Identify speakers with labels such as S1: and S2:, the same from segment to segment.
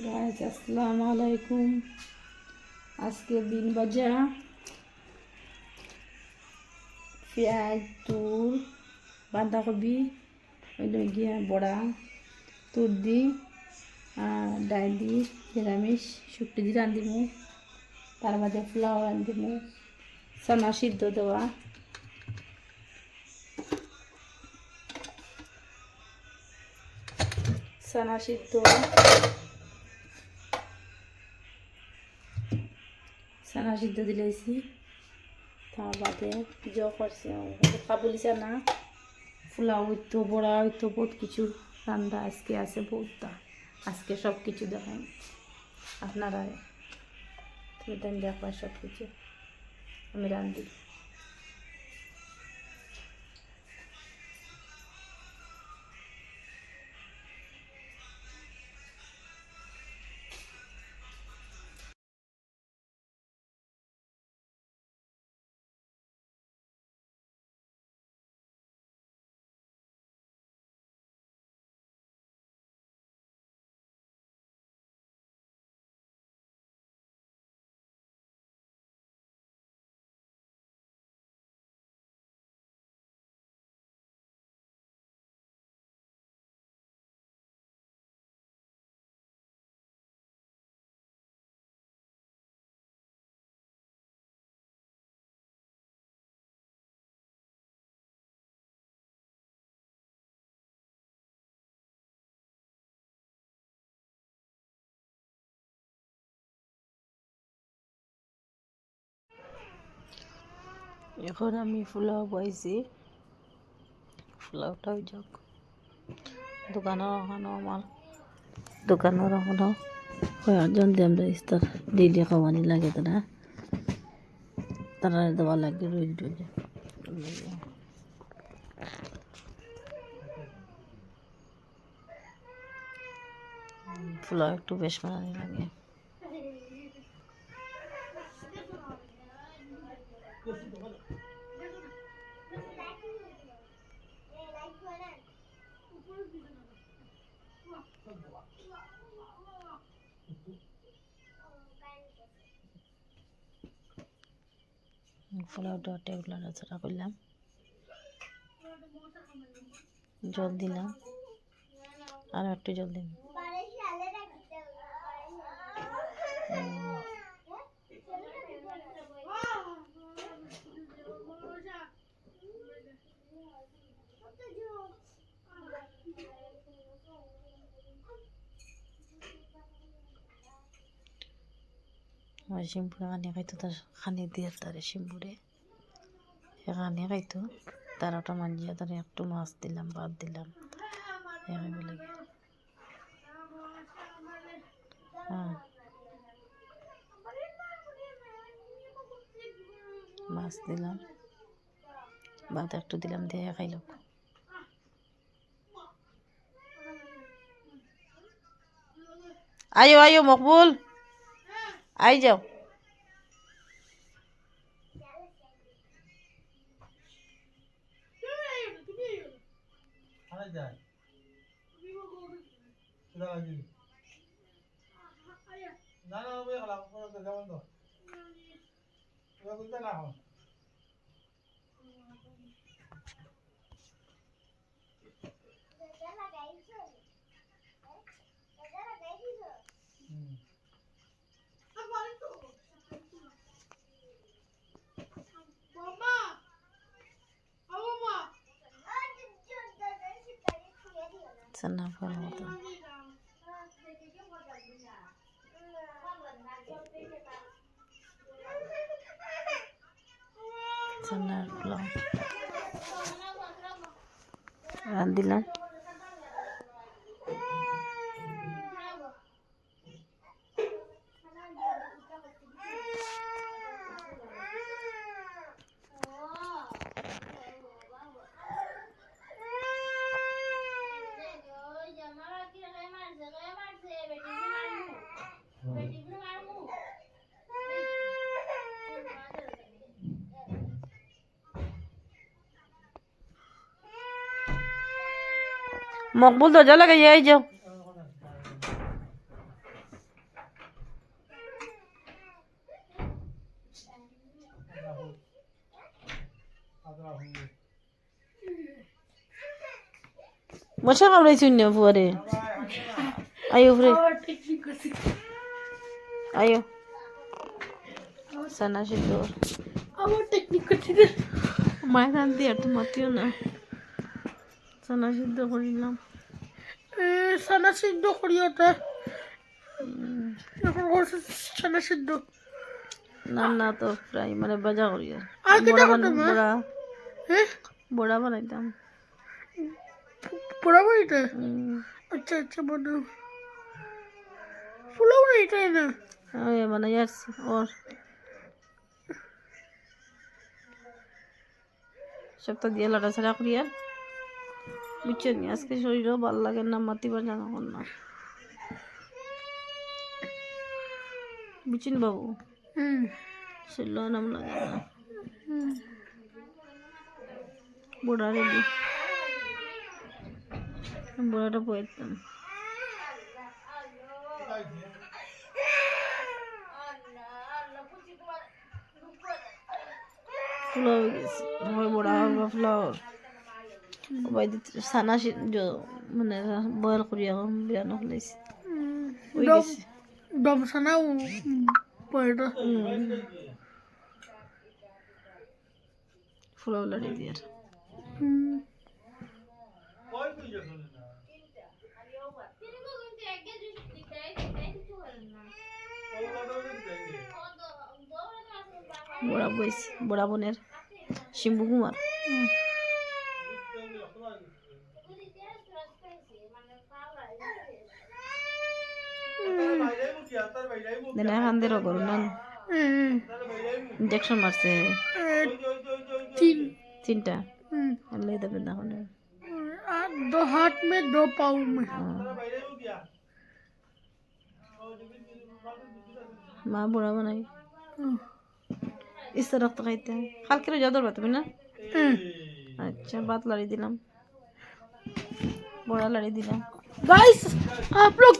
S1: Guys আসসালামু আলাইকুম। আজকে বিন ভাজা, পেঁয়াজ, তুর, বাঁধাকপি, গিয়া বড়া, তুর দি ডাল দি নিরামিষ শুক্তি দি রাঁধিমু। তার মাঝে পোলাও রাঁধিমু, চানা সিদ্ধ দেওয়া, চানা সিদ্ধ, চানা সিদ্ধ দিলেছি। তার বাদে জ করছে কাবুলি চানা, পোলাও হইতো, বড়া হইতো, বহুত কিছু রান্না আজকে আছে বহুতটা। আজকে সব কিছু দেখাই আপনারা, তুমি তাই দেখবা সব কিছু আমি রান্ধি। এখন আমি পোলাও পাইছি, পোলাওটাও যাক দোকানের ওখানে আমার দোকানের ওখানে কয়েকজন দিয়ে আমরা ইস্তার ডেইলি খাওয়ানি লাগে তারা দেওয়া লাগে রোজ রোজ। পোলাও একটু বেশ বানানি লাগে। পোলাওটা টেবিল নাড়াচাড়া করলাম, জল দিলাম, আর একটু জল দিলাম। আমার শিম্পু এখানে খাইতো, তার খানি দিয়ে তার শিম্পুরে এখানে খাইতো, তার ওটা মাঞ্জিয়া তার একটু মাছ দিলাম, ভাত দিলাম, এখানে লাগে মাছ দিলাম, ভাত একটু দিলাম, দিয়ে খাইল। আয়ো আয়ো মকবুল, আই যাও। চানা খাওয়ার মতো চানার পোলাও রাঁধিলাম। মকবুল দরজা লাগাই যাও। মশা কামড়াইছুন না পরে আয়ো ফ্রে আয়ো সানা সিদ্ধ
S2: আবার টেকনিক করছি রে
S1: মায়ের রান দিয়ে আর তো মাতিও না সানা সিদ্ধ করিলাম
S2: সানা সিদ্ধ করি ওটা এখন করছে সানা সিদ্ধ
S1: না না তো ফ্রাই মানে ভাজা করি
S2: আর কিটা
S1: বড়া
S2: করতে মা?
S1: বড়া
S2: হ্যাঁ
S1: বড়া বানাইতাম
S2: পোড়াবো এটা আচ্ছা আচ্ছা বানাও ফুলাবো না এটাই না
S1: আমি বানাই আসছি ওর সপ্তাহ দিয়ে লাড়াছাড়া করি আর বুঝছেন আজকে শরীরও ভালো লাগে না মাতিবার জানা কর না বুঝছেন বাবু শরীরও নাম লাগে না বড়া রেডি বড়াটা পয়েতাম ফুলাও গেছে হয় বড়া বা ফ্লাওয়ার সবাই সানা মানে বয়েল করি এখন বিরানো ফেলাইছে ওই গেছে
S2: দম সানাও পয়টা
S1: ফুলাও লাড়ি দিয়ে বড়া বইছে বড়া বোনের শিম্বু কুমার দেনা কান্দের করুন ইঞ্জেকশন মারছে তিনটা আল্লাহ দেবে না হলে
S2: दो हाथ में दो पाँव में
S1: মা বড়া বানাই इस तरफ तो खाते हैं खाल के ज़्यादा बात में ना अच्छा बात लड़ी दिलाम बड़ा लड़ी दिलाम
S2: गाइस आप लोग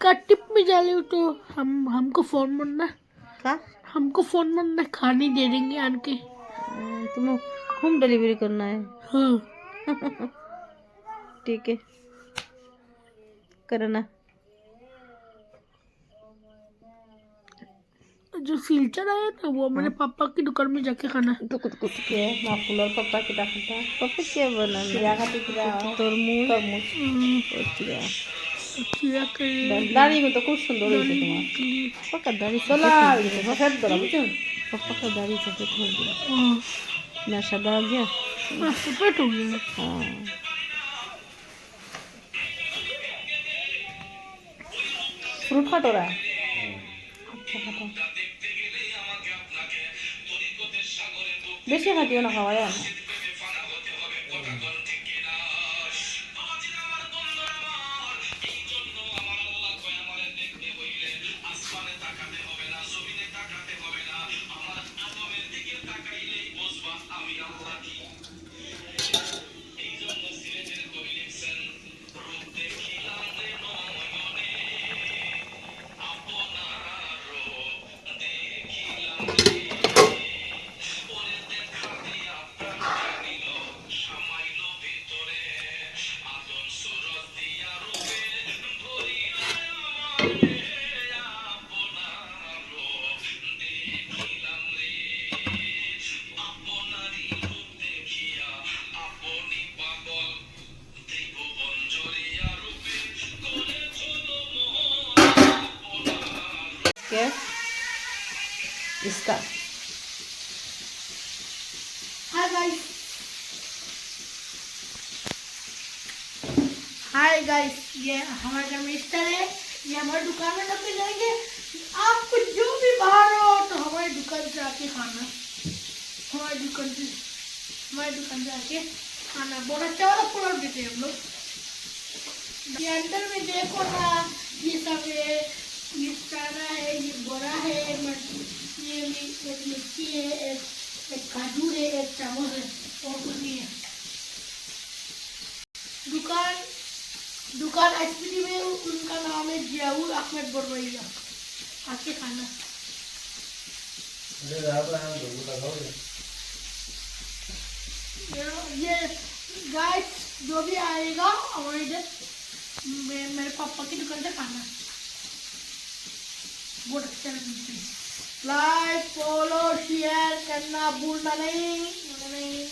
S2: का टिप में डाले तो हमको फोन करना
S1: का
S2: हमको फोन करना खाने दे देंगे आन के
S1: तुम होम डिलीवरी करना है
S2: हाँ
S1: ठीक है करना
S2: जो सिलचर आया था वो मैंने पापा की दुकान में जाके खाना
S1: तो कुछ के माफुल और पापा की दाखता पापा क्या बना या खाती क्या तरमुज और
S2: किया कर
S1: दाढ़ी में तो कुछ सुंदर है तुम्हारा पापा का दाढ़ी चला सफेद दरा बुझो पापा का दाढ़ी सफेद हो गया ना सादा आ गया
S2: सफेद हो गया
S1: हाँ फ्रूट काटो रहा अच्छा काटो বেশি খাটিও না খাওয়াই না इसका
S2: हाय गाइस ये हमारा मिस्टर है ये हमारी दुकान में नकल जाएंगे आपको जो भी बाहर हो तो हमारी दुकान से आके खाना हमारी दुकान से आके खाना बहुत अच्छा वाला पुलाव देते हैं हम लोग ये अंदर में देखो ना ये सब है ये चारा है ये बड़ा है ये एक मिर्ची है एक काजू है एक चावल है और कुछ नहीं है दुकान एसपीडी में उनका नाम है जियाउल अहमद बरवैया आके खाना ये गाइस जो भी आएगा हमारे इधर मेरे पापा की दुकान से खाना बहुत अच्छा लगता है। लाइक फॉलो शेयर करना भूलना नहीं।